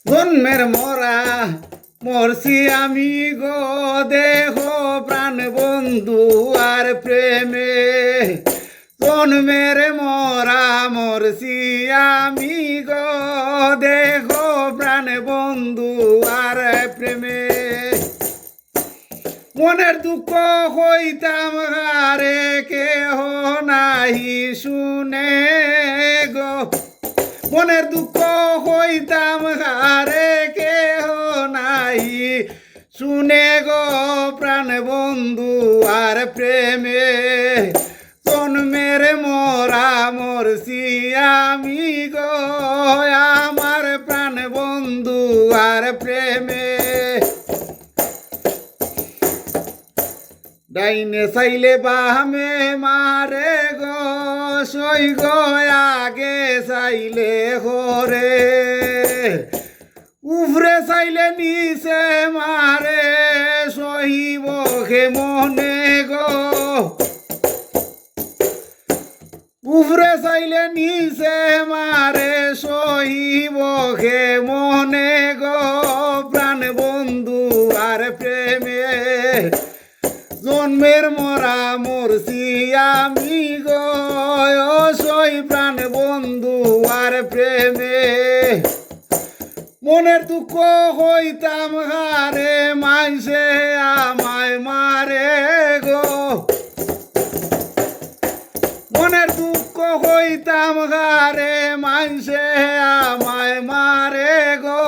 জন্মের মরা মরছি আমি গো দেহ প্রাণ বন্ধু আর প্রেমে জন্মের মরা মরছি আমি গো দেহ প্রাণ বন্ধু আর প্রেমে মনের দুঃখ হইতাম হারে কেহ নাহি শুনে গো মনের দুঃখ হইতাম হারে কেহ নাহি শুনে গো প্রাণ বন্ধু আর প্রেমে জন্মের মরা মরছি আমি গো আমার প্রাণ বন্ধু আর প্রেমে ডাইনে চাইলে বামে মারে গো সই গো আগে চাইলে হরে উফরে চাইলে নিচে মারে সহিব খে মনে গো উফরে চাইলে নিচে মারে সহিব খে মনে গো প্রাণ বন্ধু আর প্রেমে জন্মের মরা মরছি আমি গো সই প্রাণ বন্ধু আর প্রেমে মনের দুঃখ হইতাম হারে মাইসে আমায় মারে গো মনের দুঃখ হইতাম হারে মাইসে আমায় মারে গো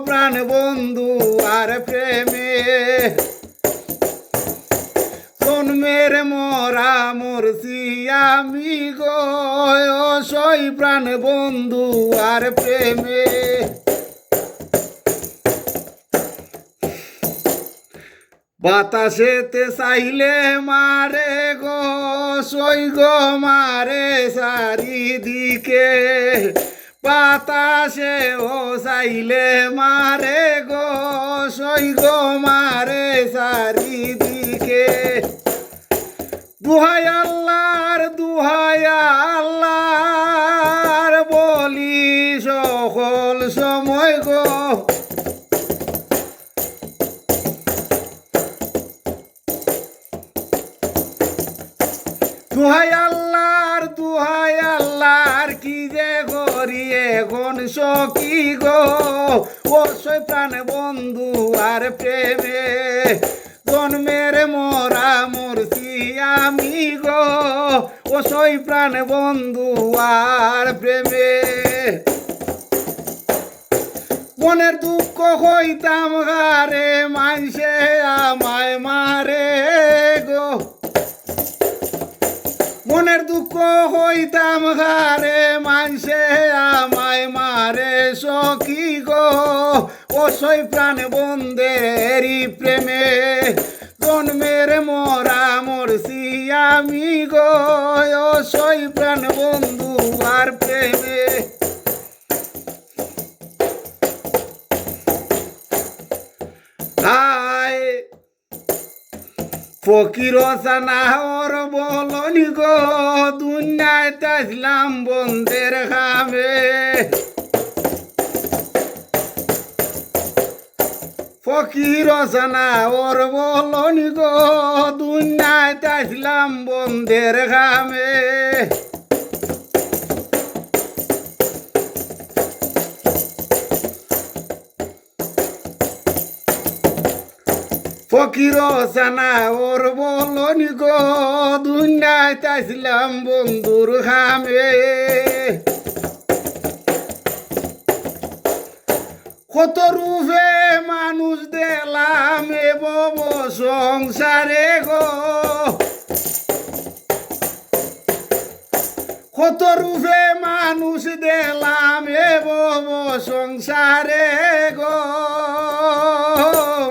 প্রাণ বন্ধু আর প্রেমে জন্মের মরা মরছি আমি গো সই প্রাণ বন্ধু আর প্রেমে বাতাসেতে চাইলে মারে গো সই গো মারে চারিদিকে বাতাসে ও চাইলে মারে গো সই গো মারে চারিদিকে দুহাই আল্লাহর বলি সকল সময় গো দুহাই আল্লাহর কি যে করি এখন সখী গো অবশ্যই প্রাণ বন্ধু আর প্রেমে জন্মের মরা মরছি আমি গো অবশ্যই প্রাণ বন্ধু আর প্রেমে মনের দুঃখ হইতাম হারে মাইসে আমায় মারে গো মনের দুঃখ হইতাম হারে মানসে আমায় মারে সখী গো অবশ্যই প্রাণ বন্ধেরই প্রেমে জন্মের মরা মরছি আমি গো অবশ্যই প্রাণ বন্ধু আর প্রেমে ফকির সানা ওর বলনি গো দুনিয়ায় তাইলাম বন্ধের খাবে ফকির সানা ওর বলনি গো দুনিয়ায় তাইলাম বন্ধের খাবে ফকির সানা ওর বলনি গো দুনিয়ায় তাইছিলাম বন্ধুর খামে কত রূপে মানুষ দেখলাম এ বব সংসারে গো কত রূপে মানুষ দেখলাম এ বব সংসারে গো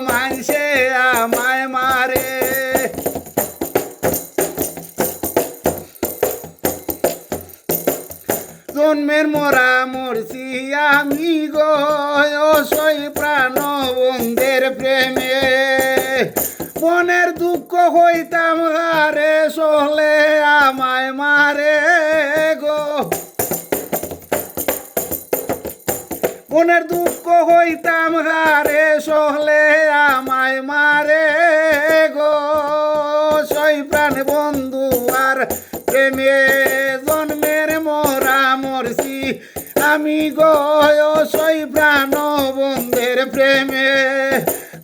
মানসে আমায় মারে জন্মের মরা মরছি আমি গো সই প্রাণ বন্ধের প্রেমে মনের দুঃখ হইতাম হারে সহলে আমায় মারে গো মনের দুঃখ হইতাম হারে সহলে আমায় মারে গো সই প্রাণ বন্ধু আর প্রেমে জন্মের মোরা মরছি আমি গো সই প্রাণ বন্ধের প্রেমে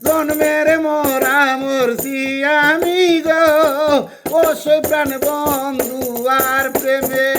জন্মের মোরা মরছি আমি গো ও সই প্রাণ বন্ধু আর প্রেমে।